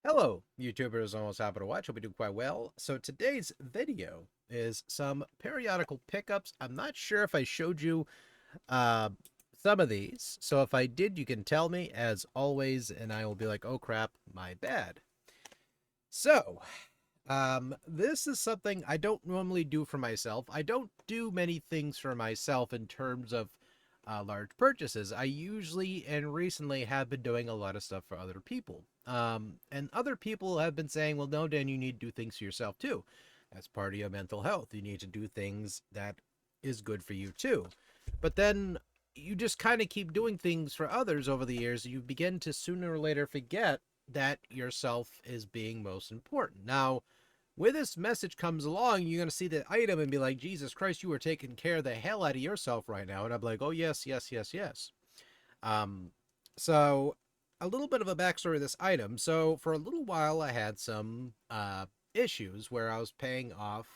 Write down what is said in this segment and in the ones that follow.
Hello, YouTubers almost happy to watch. Hope you do quite well. So today's video is some periodical pickups. I'm not sure if I showed you uh, some of these. So if I did, you can tell me as always, and I will be like, oh crap, my bad. So, this is something I don't normally do for myself. I don't do many things for myself in terms of large purchases. I usually and recently have been doing a lot of stuff for other people. And other people have been saying, well, no, Dan, you need to do things for yourself too. That's part of your mental health. You need to do things that is good for you too. But then you just kind of keep doing things for others over the years. You begin to sooner or later forget that yourself is being most important. Now, when this message comes along, you're going to see the item and be like, Jesus Christ, you are taking care of the hell out of yourself right now. And I'm like, oh, yes, yes, yes, yes. Um, so, a little bit of a backstory of this item. So, for a little while, I had some issues where I was paying off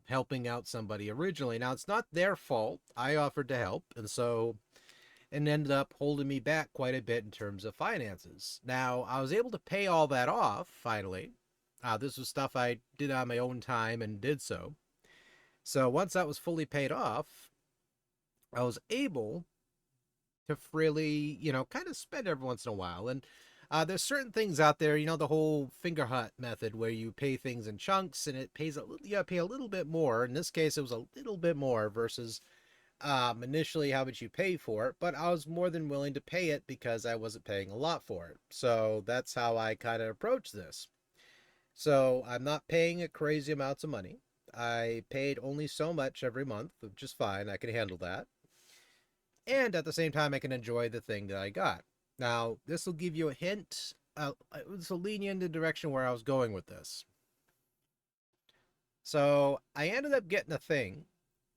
helping out somebody originally. Now, it's not their fault. I offered to help. And ended up holding me back quite a bit in terms of finances. Now, I was able to pay all that off finally. This was stuff I did on my own time and did so. So once that was fully paid off, I was able to freely, kind of spend every once in a while. And there's certain things out there, the whole finger hut method where you pay things in chunks and it pays a little, you pay a little bit more. In this case, it was a little bit more versus initially how much you pay for it, but I was more than willing to pay it because I wasn't paying a lot for it. So that's how I kind of approach this. So I'm not paying a crazy amounts of money. I paid only so much every month, which is fine. I can handle that. And at the same time, I can enjoy the thing that I got. Now, this will give you a hint. This will lean you in the direction where I was going with this. So I ended up getting a thing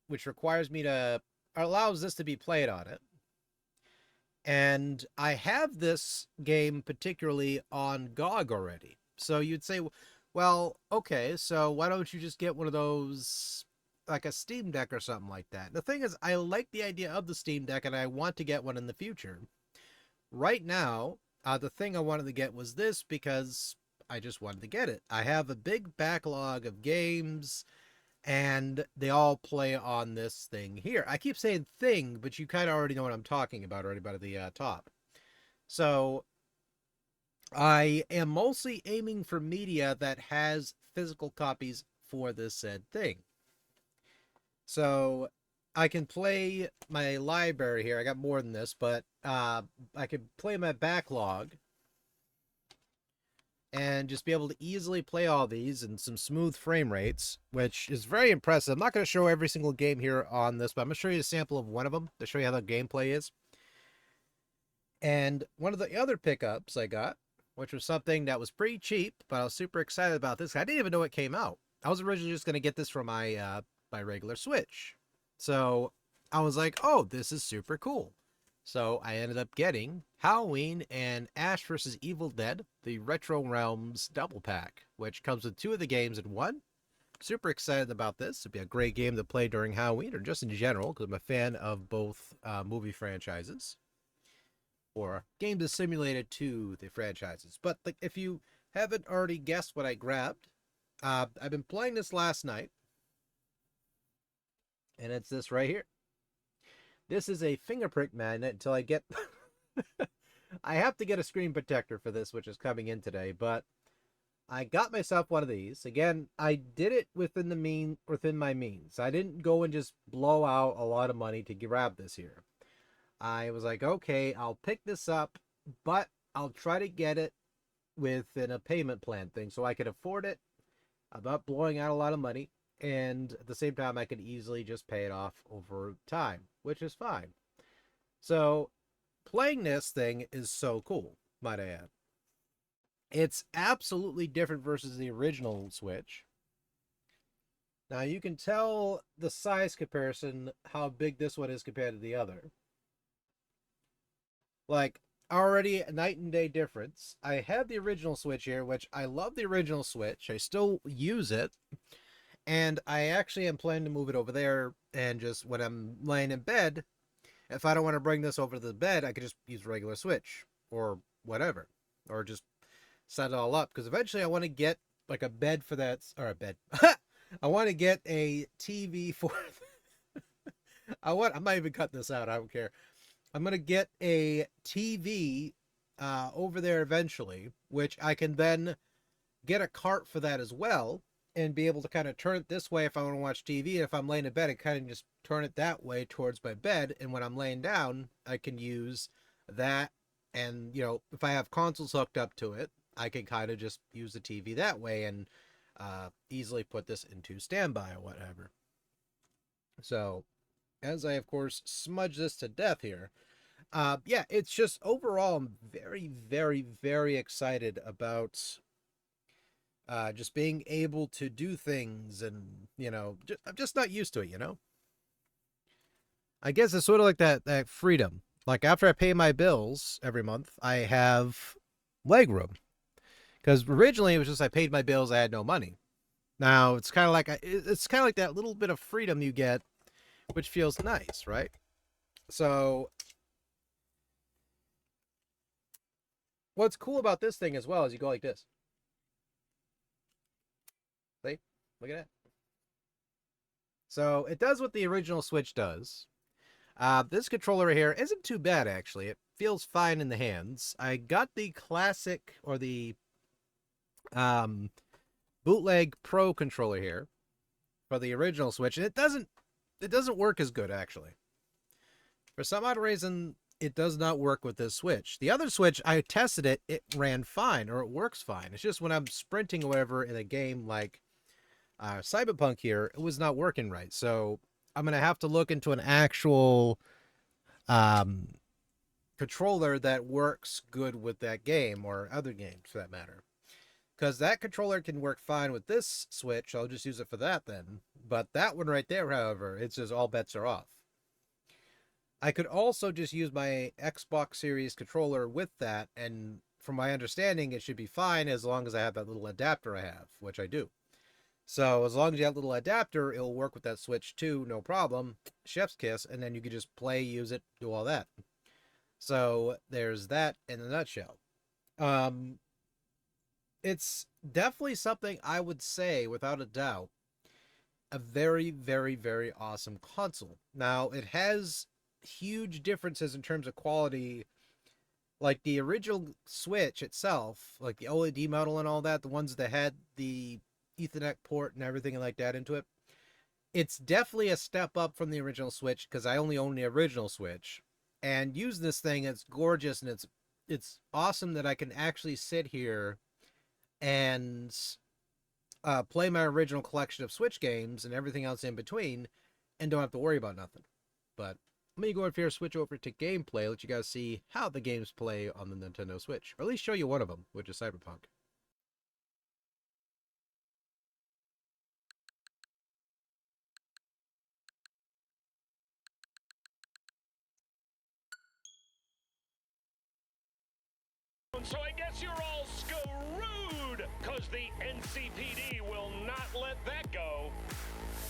which requires me to allows this to be played on it. And I have this game particularly on GOG already. So you'd say, well, okay, so why don't you just get one of those, like a Steam Deck or something like that? The thing is, I like the idea of the Steam Deck and I want to get one in the future. Right now, the thing I wanted to get was this because I just wanted to get it. I have a big backlog of games and they all play on this thing here. I keep saying thing, but you kind of already know what I'm talking about already by the top. So I am mostly aiming for media that has physical copies for this said thing. So I can play my library here. I got more than this, but I can play my backlog and just be able to easily play all these in some smooth frame rates, which is very impressive. I'm not going to show every single game here on this, but I'm going to show you a sample of one of them to show you how the gameplay is. And one of the other pickups I got, which was something that was pretty cheap, but I was super excited about this. I didn't even know it came out. I was originally just going to get this for my regular Switch. So I was like, oh, this is super cool. So I ended up getting Halloween and Ash vs. Evil Dead, the Retro Realms double pack, which comes with two of the games in one. Super excited about this. It'd be a great game to play during Halloween or just in general because I'm a fan of both movie franchises or games that simulated to the franchises. But like, if you haven't already guessed what I grabbed, I've been playing this last night, and it's this right here. This is a fingerprint magnet until I get. I have to get a screen protector for this, which is coming in today, but I got myself one of these. Again, I did it within my means. I didn't go and just blow out a lot of money to grab this here. I was like, okay, I'll pick this up, but I'll try to get it within a payment plan thing so I could afford it. I'm not blowing out a lot of money, and at the same time, I could easily just pay it off over time, which is fine. So, playing this thing is so cool, might I add. It's absolutely different versus the original Switch. Now, you can tell the size comparison, how big this one is compared to the other. Like, already a night and day difference. I have the original Switch here, which I love the original Switch. I still use it. And I actually am planning to move it over there. And just when I'm laying in bed, if I don't want to bring this over to the bed, I could just use regular Switch or whatever. Or just set it all up, because eventually I want to get like a bed for that, or a bed. I want to get a TV for. I'm not even cutting this out. I don't care. I'm gonna get a TV over there eventually, which I can then get a cart for that as well, and be able to kind of turn it this way if I want to watch TV. If I'm laying in bed, I kind of just turn it that way towards my bed, and when I'm laying down, I can use that. And if I have consoles hooked up to it, I can kind of just use the TV that way and easily put this into standby or whatever. So, as I of course smudge this to death here, yeah, it's just overall I'm very, very, very excited about just being able to do things, and I'm just not used to it. I guess it's sort of like that freedom. Like after I pay my bills every month, I have leg room. Because originally it was just I paid my bills, I had no money. Now it's kind of like that little bit of freedom you get, which feels nice, right? So what's cool about this thing as well is you go like this. See? Look at that. So it does what the original Switch does. This controller here isn't too bad, actually. It feels fine in the hands. I got the classic, or the bootleg Pro controller here for the original Switch, and it doesn't work as good, actually. For some odd reason, it does not work with this Switch. The other Switch, I tested it, it ran fine, or it works fine. It's just when I'm sprinting or whatever in a game like Cyberpunk here, it was not working right. So I'm going to have to look into an actual controller that works good with that game, or other games for that matter. Because that controller can work fine with this Switch. I'll just use it for that then. But that one right there, however, it's just all bets are off. I could also just use my Xbox Series controller with that, and from my understanding, it should be fine as long as I have that little adapter I have, which I do. So as long as you have a little adapter, it'll work with that Switch too, no problem. Chef's kiss, and then you can just play, use it, do all that. So there's that in a nutshell. It's definitely something I would say, without a doubt, a very, very, very awesome console. Now, it has huge differences in terms of quality. Like the original Switch itself, like the OLED model and all that, the ones that had the Ethernet port and everything like that into it, it's definitely a step up from the original Switch, because I only own the original Switch. And use this thing, it's gorgeous, and it's awesome that I can actually sit here and play my original collection of Switch games and everything else in between, and don't have to worry about nothing. But let me go here, switch over to gameplay, let you guys see how the games play on the Nintendo Switch, or at least show you one of them, which is Cyberpunk. So I guess you're all screwed, cause the NCPD will not let that go.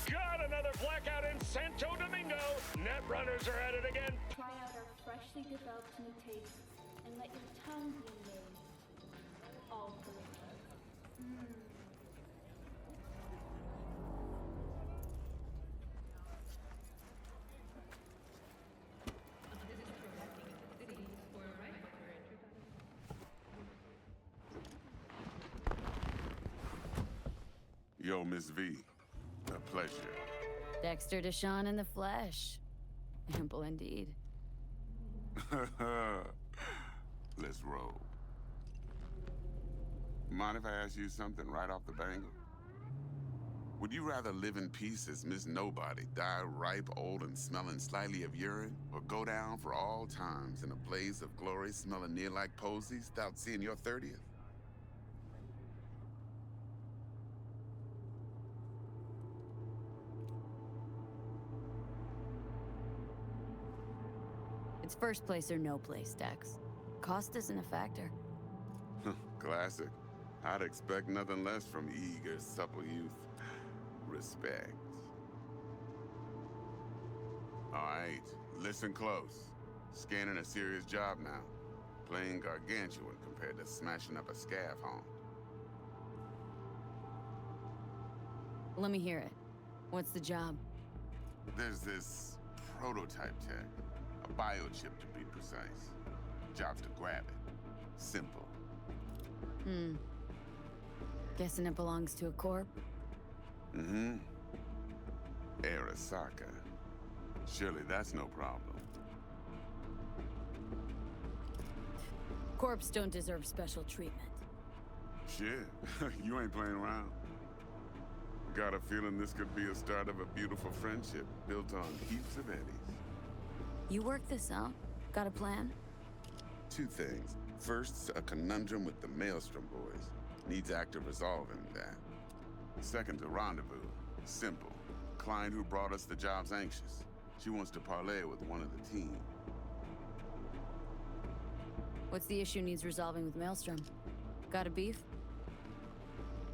Got another blackout in Santo Domingo. Netrunners are at it again. Try out our freshly developed new tastes and let your tongue be amazed. All delicious. Yo, Miss V, a pleasure. Dexter Deshawn in the flesh. Ample indeed. Let's roll. Mind if I ask you something right off the bangle? Would you rather live in peace as Miss Nobody, die ripe, old, and smelling slightly of urine, or go down for all times in a blaze of glory smelling near like posies without seeing your 30th? It's first place or no place, Dex. Cost isn't a factor. Classic. I'd expect nothing less from eager, supple youth. Respect. All right, listen close. Scanning a serious job now. Plain gargantuan compared to smashing up a scav home. Let me hear it. What's the job? There's this prototype tech, a biochip to be precise. Job's to grab it. Simple. Guessing it belongs to a corp? Mm-hmm. Arasaka. Surely that's no problem. Corps don't deserve special treatment. Shit, you ain't playing around. Got a feeling this could be a start of a beautiful friendship built on heaps of eddies. You work this out? Got a plan? Two things. First, a conundrum with the Maelstrom boys. Needs active resolving that. Second, a rendezvous. Simple. Client who brought us the job's anxious. She wants to parlay with one of the team. What's the issue needs resolving with Maelstrom? Got a beef?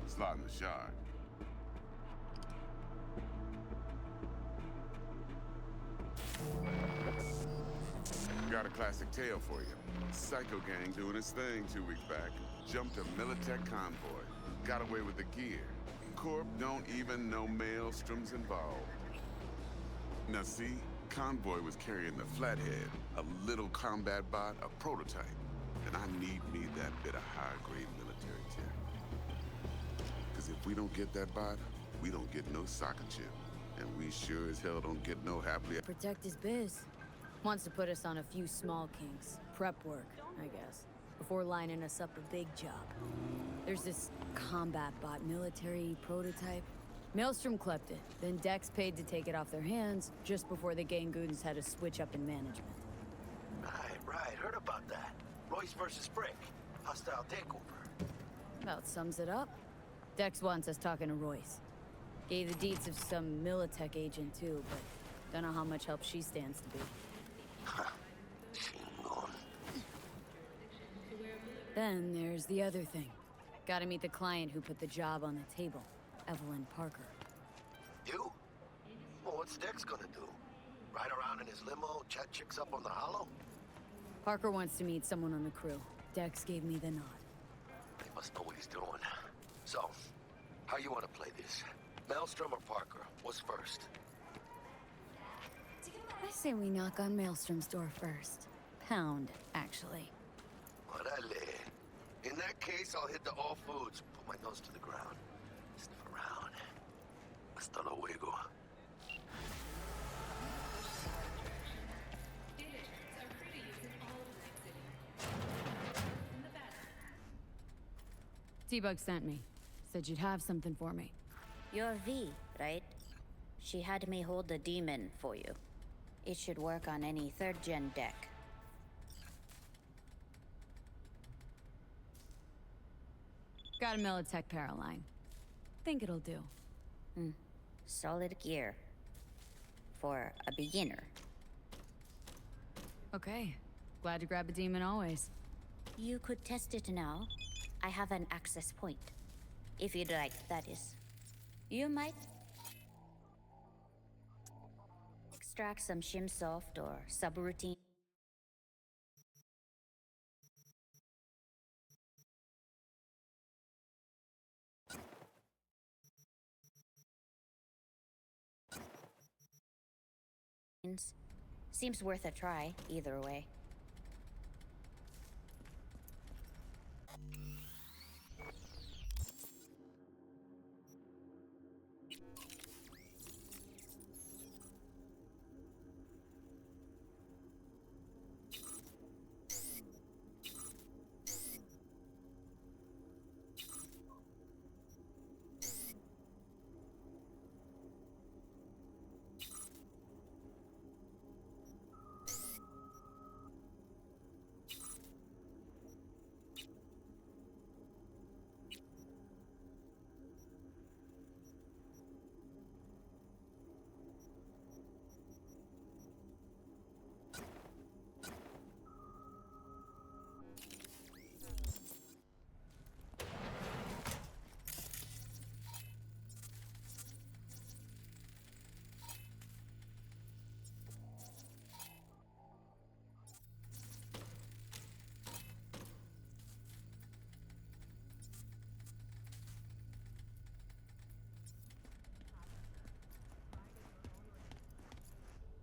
Slot in the shard. Got a classic tale for you. Psycho gang doing its thing 2 weeks back. Jumped a Militech convoy. Got away with the gear. Corp don't even know Maelstrom's involved. Now see, convoy was carrying the Flathead, a little combat bot, a prototype. And I need me that bit of high-grade military tech. Because if we don't get that bot, we don't get no soccer chip. And we sure as hell don't get no happily... Protect his biz. Wants to put us on a few small kinks. Prep work, I guess. Before lining us up a big job. There's this combat bot military prototype. Maelstrom clept it, then Dex paid to take it off their hands just before the Gangoons had a switch up in management. Right. Heard about that. Royce versus Brick. Hostile takeover. About sums it up. Dex wants us talking to Royce. Gave the deets of some Militech agent too, but don't know how much help she stands to be. Then there's the other thing. Gotta meet the client who put the job on the table, Evelyn Parker. You? Well, what's Dex gonna do? Ride around in his limo, chat chicks up on the hollow? Parker wants to meet someone on the crew. Dex gave me the nod. He must know what he's doing. So, how you wanna play this? Maelstrom or Parker? What's first? I say we knock on Maelstrom's door first. Pound, actually. Orale. In that case, I'll hit the all foods, put my nose to the ground, sniff around. Hasta luego. T-Bug sent me. Said you'd have something for me. You're V, right? She had me hold the demon for you. It should work on any 3rd gen deck. Got a Militech Paraline. Think it'll do. Solid gear. For a beginner. Okay. Glad to grab a demon always. You could test it now. I have an access point. If you'd like, that is. You might extract some shimsoft or subroutine. Seems worth a try, either way.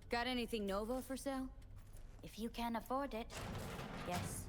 Got anything Nova for sale? If you can afford it, yes.